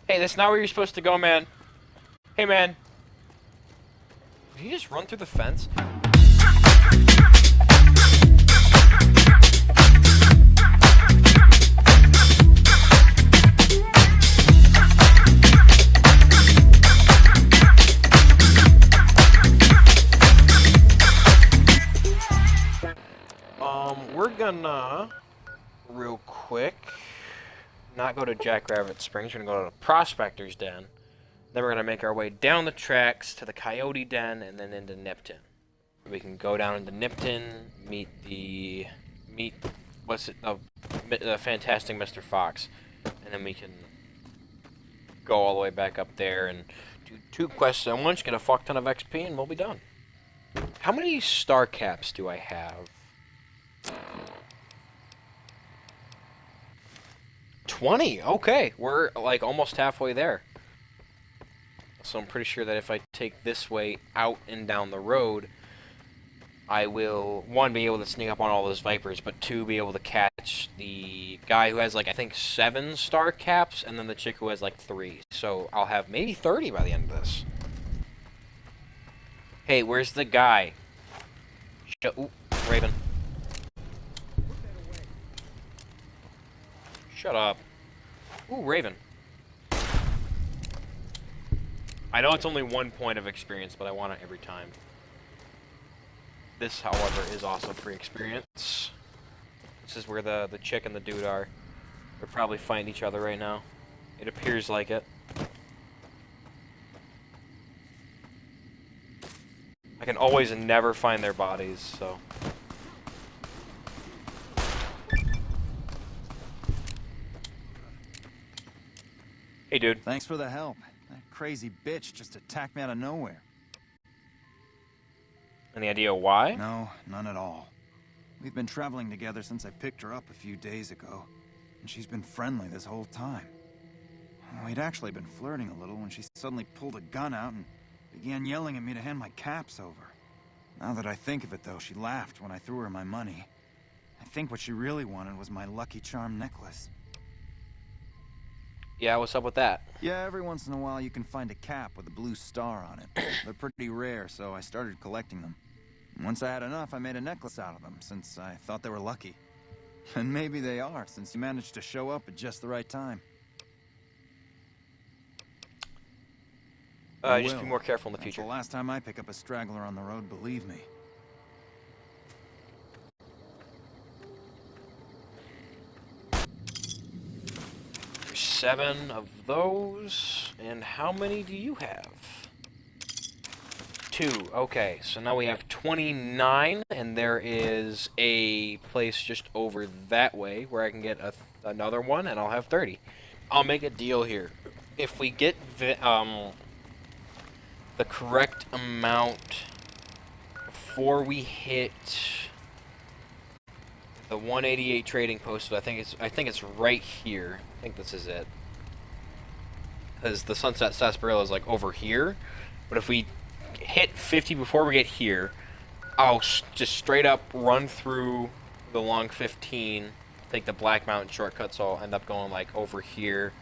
Hey, that's not where you're supposed to go, man. Hey, man. Did he just run through the fence? We're gonna, real quick, not go to Jackrabbit Springs. We're gonna go to the Prospector's Den. Then we're gonna make our way down the tracks to the Coyote Den and then into Nipton. We can go down into Nipton, meet what's it, the fantastic Mr. Fox, and then we can go all the way back up there and do 2 quests at once, get a fuck ton of XP, and we'll be done. How many star caps do I have? 20. Okay, we're like almost halfway there. So I'm pretty sure that if I take this way out and down the road, I will, 1, be able to sneak up on all those Vipers, but 2, be able to catch the guy who has, like, I think 7 star caps, and then the chick who has, like, 3. So I'll have maybe 30 by the end of this. Hey, where's the guy? Ooh, Raven. Shut up. Ooh, Raven. I know it's only 1 point of experience, but I want it every time. This, however, is also free experience. This is where the chick and the dude are. They're probably fighting each other right now. It appears like it. I can always and never find their bodies, so... Hey, dude. Thanks for the help. That crazy bitch just attacked me out of nowhere. Any idea why? No, none at all. We've been traveling together since I picked her up a few days ago, and she's been friendly this whole time. We'd actually been flirting a little when she suddenly pulled a gun out and began yelling at me to hand my caps over. Now that I think of it, though, she laughed when I threw her my money. I think what she really wanted was my Lucky Charm necklace. Yeah, what's up with that? Yeah, every once in a while you can find a cap with a blue star on it. They're pretty rare, so I started collecting them. Once I had enough, I made a necklace out of them, since I thought they were lucky. And maybe they are, since you managed to show up at just the right time. Just be more careful in the future. That's the last time I pick up a straggler on the road, believe me. 7 of those. And how many do you have? 2. Okay, so now we have 29, and there is a place just over that way where I can get another one, and I'll have 30. I'll make a deal here. If we get the correct amount before we hit the 188 trading post, I think it's right here. I think this is it. Because the Sunset Sarsaparilla is like over here. But if we hit 50 before we get here, I'll just straight up run through the long 15, take the Black Mountain shortcut, so I'll end up going like over here,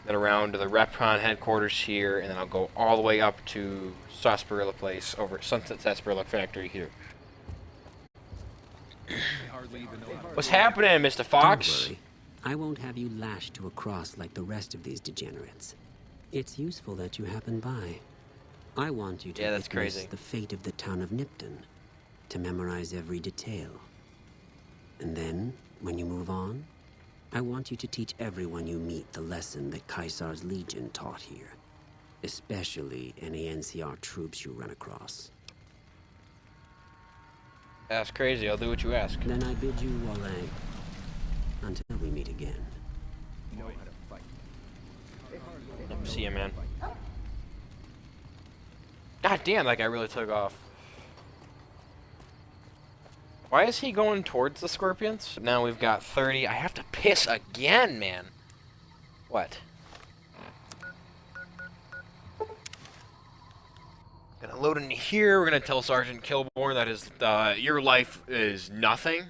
then around to the Repcon headquarters here, and then I'll go all the way up to Sarsaparilla Place over Sunset Sarsaparilla Factory here. What's happening, Mr. Fox? Don't worry. I won't have you lashed to a cross like the rest of these degenerates. It's useful that you happen by. I want you to witness the fate of the town of Nipton, to memorize every detail. And then, when you move on, I want you to teach everyone you meet the lesson that Caesar's Legion taught here, especially any NCR troops you run across. That's crazy. I'll do what you ask. Then I bid you Wale, until we meet again. See ya, man. God damn, that guy really took off. Why is he going towards the scorpions? Now we've got 30. I have to piss again, man. What? Gonna load in here. We're gonna tell Sergeant Kilborn that his your life is nothing.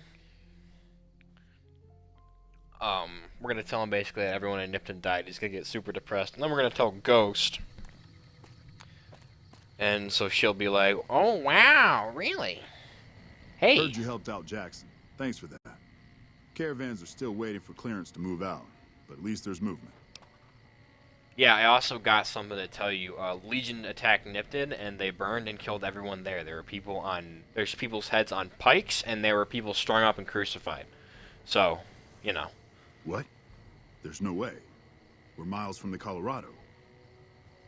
we're gonna tell him basically that everyone in Nipton died. He's gonna get super depressed, and then we're gonna tell Ghost. And so she'll be like, "Oh wow, really? Hey." Heard you helped out Jackson. Thanks for that. Caravans are still waiting for clearance to move out, but at least there's movement. Yeah, I also got something to tell you. Legion attacked Nipton, and they burned and killed everyone there. There's people's heads on pikes, and there were people strung up and crucified. So, you know. What? There's no way. We're miles from the Colorado.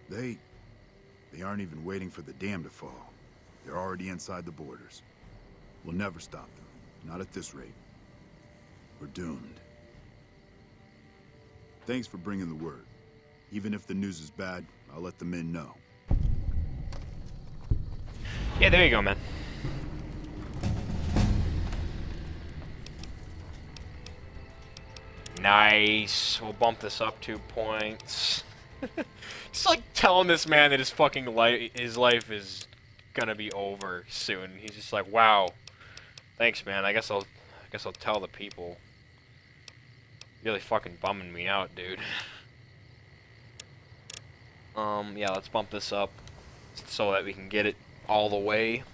They aren't even waiting for the dam to fall. They're already inside the borders. We'll never stop them. Not at this rate. We're doomed. Thanks for bringing the word. Even if the news is bad, I'll let the men know. Yeah, there you go, man. Nice. We'll bump this up 2 points. Just like telling this man that his fucking life is gonna be over soon. He's just like, wow. Thanks, man. I guess I'll tell the people. Really fucking bumming me out, dude. Yeah, let's bump this up so that we can get it all the way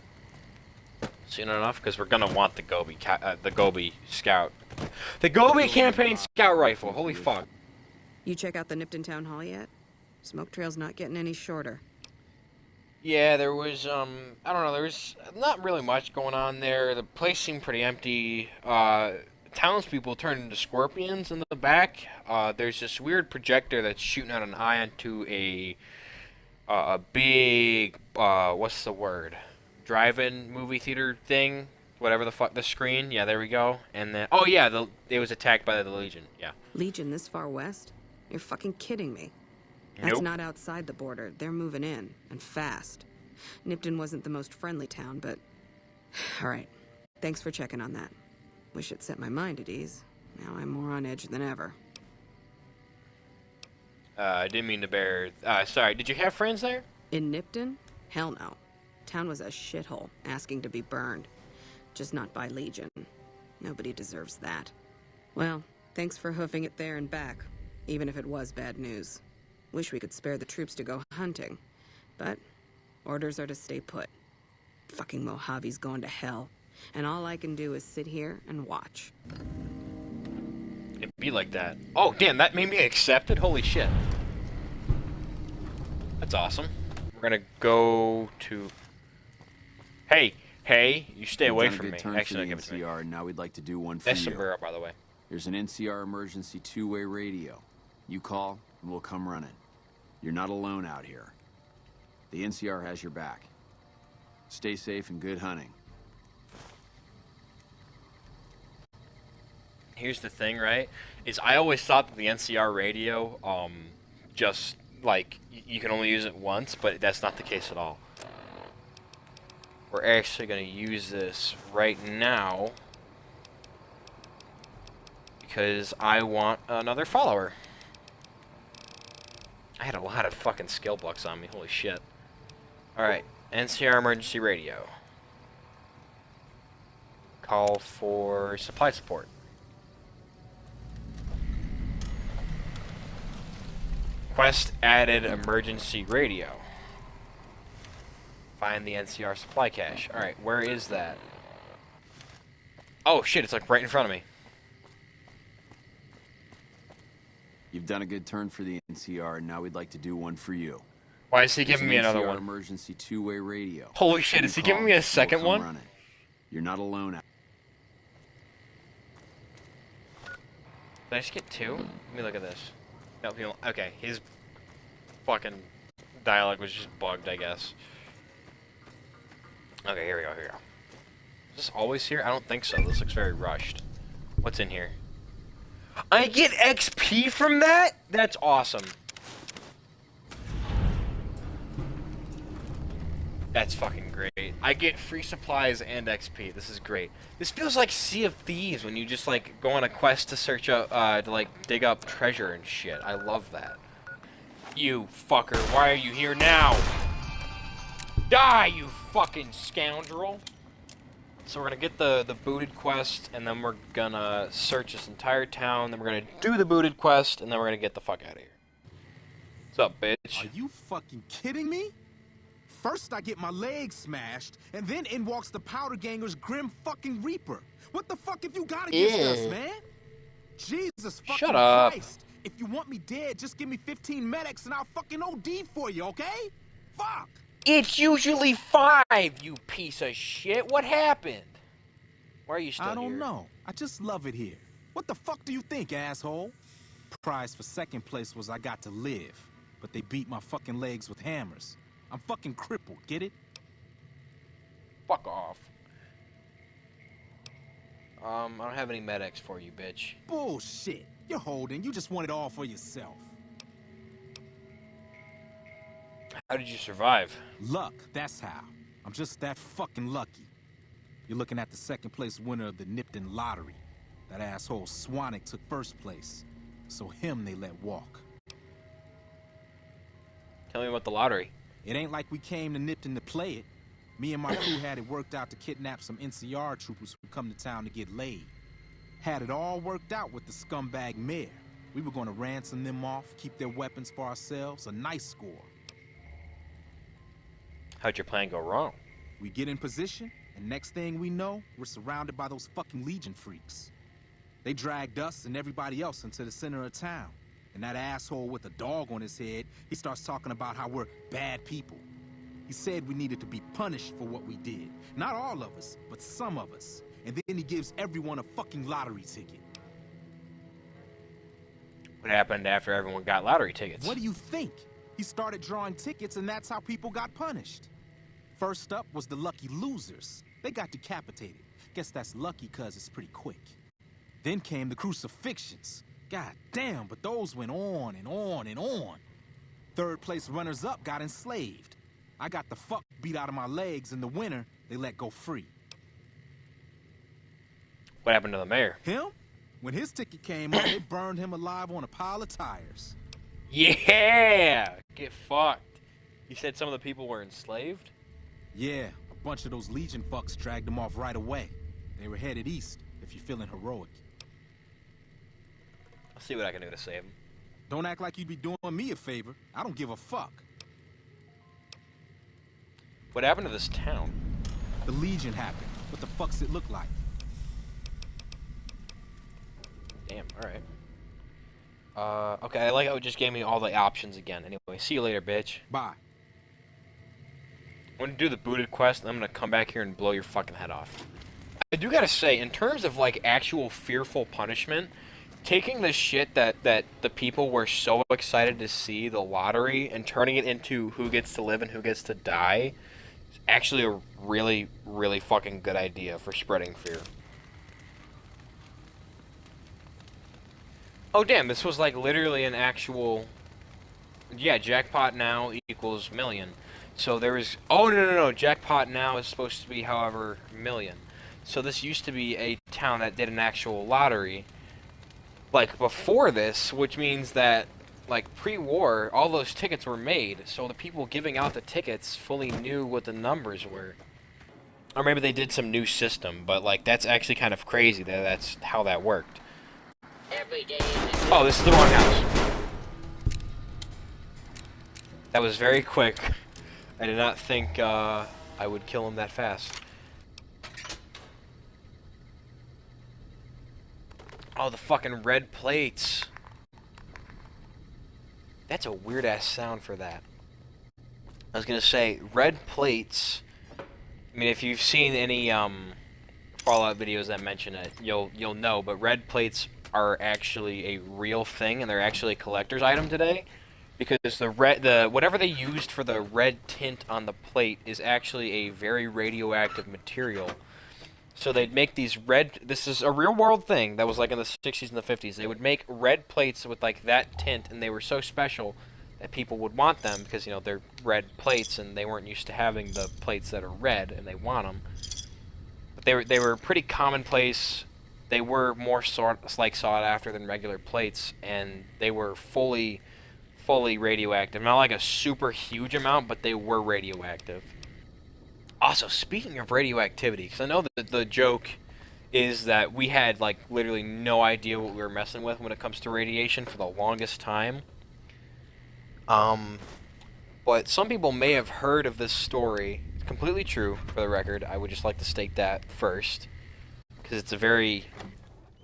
soon enough, because we're gonna want the Gobi Scout. The Gobi campaign scout rifle. Holy fuck. You check out the Nipton Town Hall yet? Smoke trail's not getting any shorter. Yeah, there was, I don't know, there was not really much going on there. The place seemed pretty empty. Townspeople turned into scorpions in the back. There's this weird projector that's shooting out an eye onto a big, what's the word? Drive-in movie theater thing? Whatever the fuck, the screen. Yeah, there we go. And then, oh yeah, it was attacked by the Legion, yeah. Legion this far west? You're fucking kidding me. That's not outside the border. They're moving in, and fast. Nipton wasn't the most friendly town, but... Alright, thanks for checking on that. Wish it set my mind at ease. Now I'm more on edge than ever. I didn't mean to bear... sorry, did you have friends there? In Nipton? Hell no. Town was a shithole, asking to be burned. Just not by Legion. Nobody deserves that. Well, thanks for hoofing it there and back, even if it was bad news. Wish we could spare the troops to go hunting. But orders are to stay put. Fucking Mojave's going to hell. And all I can do is sit here and watch. It'd be like that. Oh, damn, that made me accepted? Holy shit. That's awesome. We're gonna go to... Hey, you stay away from me. Actually, give it to me. Now we'd like to do one for That's you. sombrero, by the way. There's an NCR emergency two-way radio. You call, and we'll come running. You're not alone out here. The NCR has your back. Stay safe and good hunting. Here's the thing, right? Is I always thought that the NCR radio, just, like, you can only use it once, but that's not the case at all. We're actually going to use this right now because I want another follower. I had a lot of fucking skill bucks on me. Holy shit. Alright, NCR emergency radio. Call for supply support. Quest added emergency radio. Find the NCR supply cache. Alright, where is that? Oh shit, it's like right in front of me. You've done a good turn for the NCR, and now we'd like to do one for you. Why is he giving me another NCR one? Emergency two-way radio. Holy shit, is he giving me a second one? Running. You're not alone out. Did I just get two? Let me look at this. Nope, okay, his fucking dialogue was just bugged, I guess. Okay, here we go, here we go. Is this always here? I don't think so. This looks very rushed. What's in here? I get XP from that? That's awesome. That's fucking great. I get free supplies and XP. This is great. This feels like Sea of Thieves when you just like go on a quest to search up, to like dig up treasure and shit. I love that. You fucker, why are you here now? Die, you fucking scoundrel. So we're gonna get the booted quest, and then we're gonna search this entire town, then we're gonna do the booted quest, and then we're gonna get the fuck out of here. What's up, bitch? Are you fucking kidding me? First I get my leg smashed, and then in walks the Powder Ganger's Grim fucking Reaper. What the fuck have you got against us, man? Jesus fucking Shut up. Christ. If you want me dead, just give me 15 medics and I'll fucking OD for you, okay? Fuck! It's usually 5, you piece of shit. What happened? Why are you still here? I don't know. I just love it here. What the fuck do you think, asshole? Prize for second place was I got to live, but they beat my fucking legs with hammers. I'm fucking crippled, get it? Fuck off. I don't have any medics for you, bitch. Bullshit. You're holding. You just want it all for yourself. How did you survive? Luck, that's how. I'm just that fucking lucky. You're looking at the second place winner of the Nipton lottery. That asshole Swanick took first place, so him they let walk. Tell me about the lottery. It ain't like we came to Nipton to play it. Me and my crew had it worked out to kidnap some NCR troopers who come to town to get laid. Had it all worked out with the scumbag mayor. We were going to ransom them off, keep their weapons for ourselves, a nice score. How'd your plan go wrong? We get in position, and next thing we know, we're surrounded by those fucking Legion freaks. They dragged us and everybody else into the center of town. And that asshole with a dog on his head, he starts talking about how we're bad people. He said we needed to be punished for what we did. Not all of us, but some of us. And then he gives everyone a fucking lottery ticket. What happened after everyone got lottery tickets? What do you think? He started drawing tickets and that's how people got punished. First up was the lucky losers. They got decapitated. Guess that's lucky cause it's pretty quick. Then came the crucifixions. God damn, but those went on and on and on. Third place runners-up got enslaved. I got the fuck beat out of my legs, and the winner, they let go free. What happened to the mayor? Him? When his ticket came up, they burned him alive on a pile of tires. Yeah! Get fucked. You said some of the people were enslaved? Yeah, a bunch of those Legion fucks dragged them off right away. They were headed east, if you're feeling heroic. I'll see what I can do to save them. Don't act like you'd be doing me a favor. I don't give a fuck. What happened to this town? The Legion happened. What the fuck's it look like? Damn, alright. Okay, I like how it just gave me all the options again. Anyway, see you later, bitch. Bye. I'm gonna do the booted quest, and I'm gonna come back here and blow your fucking head off. I do gotta say, in terms of, like, actual fearful punishment, taking the shit that the people were so excited to see, the lottery, and turning it into who gets to live and who gets to die, is actually a really, really fucking good idea for spreading fear. Oh damn, this was like literally an actual... Yeah, jackpot now equals million. So there is... Oh no, jackpot now is supposed to be however million. So this used to be a town that did an actual lottery, like, before this, which means that, like, pre-war, all those tickets were made, so the people giving out the tickets fully knew what the numbers were. Or maybe they did some new system, but, like, that's actually kind of crazy that that's how that worked. Oh, this is the wrong house. That was very quick. I did not think, I would kill him that fast. Oh, the fucking red plates. That's a weird-ass sound for that. I was gonna say, red plates... I mean, if you've seen any, Fallout videos that mention it, you'll know, but red plates are actually a real thing, and they're actually a collector's item today. Because whatever they used for the red tint on the plate is actually a very radioactive material. So they'd make these red... This is a real-world thing that was like in the 60s and the 50s. They would make red plates with like that tint, and they were so special that people would want them because, you know, they're red plates, and they weren't used to having the plates that are red, and they want them. But they were pretty commonplace. They were more sought after than regular plates, and they were fully radioactive. Not like a super huge amount, but they were radioactive. Also, speaking of radioactivity, because I know that the joke is that we had, like, literally no idea what we were messing with when it comes to radiation for the longest time. But some people may have heard of this story. It's completely true, for the record. I would just like to state that first, because it's a very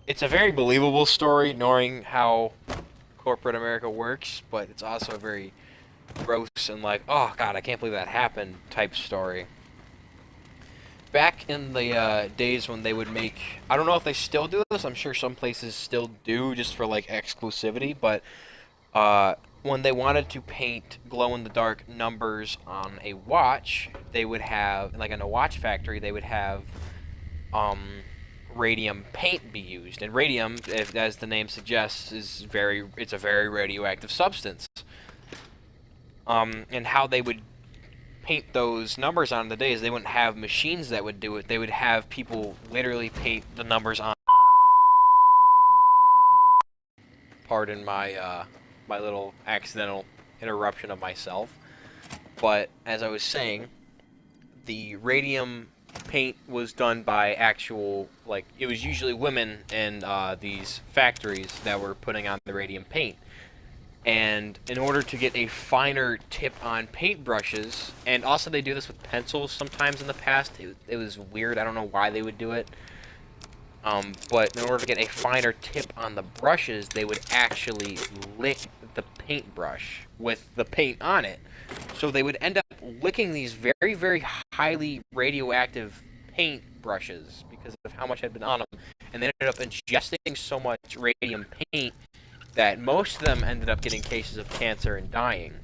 believable story, knowing how corporate America works, but it's also a very gross and like, oh god, I can't believe that happened type story. Back in the days when they would make, I don't know if they still do this, I'm sure some places still do just for like exclusivity, but when they wanted to paint glow-in-the-dark numbers on a watch, they would have, like in a watch factory, they would have radium paint be used. And radium, as the name suggests, it's a very radioactive substance. And how they would paint those numbers on the day is they wouldn't have machines that would do it. They would have people literally paint the numbers on. Pardon my my little accidental interruption of myself. But as I was saying, the radium paint was done by actual, like, it was usually women in these factories that were putting on the radium paint. And in order to get a finer tip on paintbrushes, and also they do this with pencils sometimes in the past, it was weird, I don't know why they would do it. But in order to get a finer tip on the brushes, they would actually lick the paintbrush with the paint on it. So they would end up licking these very, very highly radioactive paint brushes because of how much had been on them. And they ended up ingesting so much radium paint that most of them ended up getting cases of cancer and dying.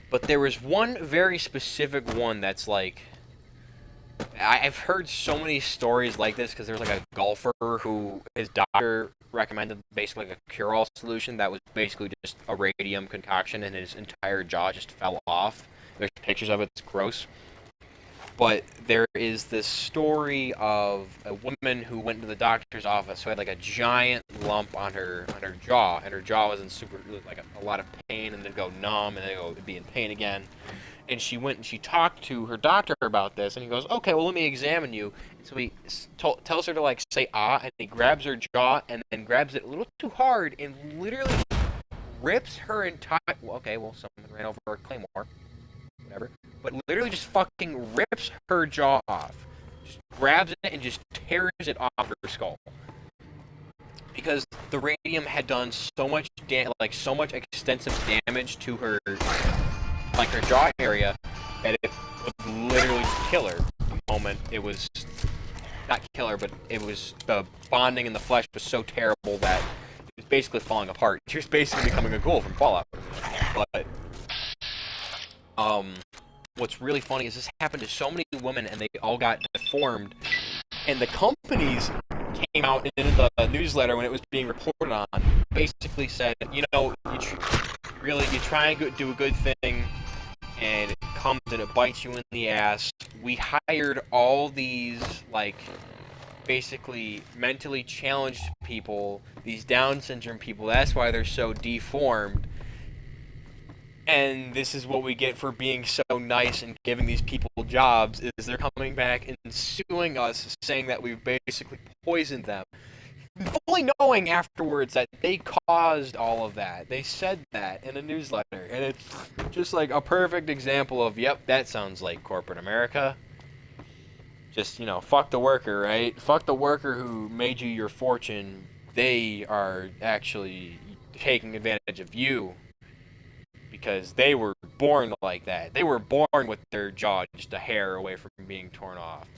But there was one very specific one that's like, I've heard so many stories like this because there was like a golfer who his doctor recommended basically like a cure-all solution that was basically just a radium concoction and his entire jaw just fell off. There's pictures of it, it's gross. But there is this story of a woman who went to the doctor's office who had like a giant lump on her jaw, and her jaw was in like a lot of pain, and then go numb, and then it'd be in pain again. And she went and she talked to her doctor about this, and he goes, okay, well, let me examine you. And so he tells her to, like, say ah, and he grabs her jaw and then grabs it a little too hard and literally rips her entire... Well, okay, well, someone ran over a claymore. Whatever. But literally just fucking rips her jaw off. Just grabs it and just tears it off her skull. Because the radium had done so much so much extensive damage to her... like her jaw area, that it would literally kill her the moment it was, not kill her, but it was, the bonding in the flesh was so terrible that it was basically falling apart. She was basically becoming a ghoul from Fallout. But, what's really funny is this happened to so many women and they all got deformed, and the companies came out in the newsletter when it was being reported on, basically said, you know, you try and do a good thing, and it comes and it bites you in the ass. We hired all these, like, basically mentally challenged people, these Down syndrome people, that's why they're so deformed. And this is what we get for being so nice and giving these people jobs, is they're coming back and suing us, saying that we've basically poisoned them. Fully knowing afterwards that they caused all of that. They said that in a newsletter. And it's just like a perfect example of, yep, that sounds like corporate America. Just, you know, fuck the worker, right? Fuck the worker who made you your fortune. They are actually taking advantage of you. Because they were born like that. They were born with their jaw just a hair away from being torn off.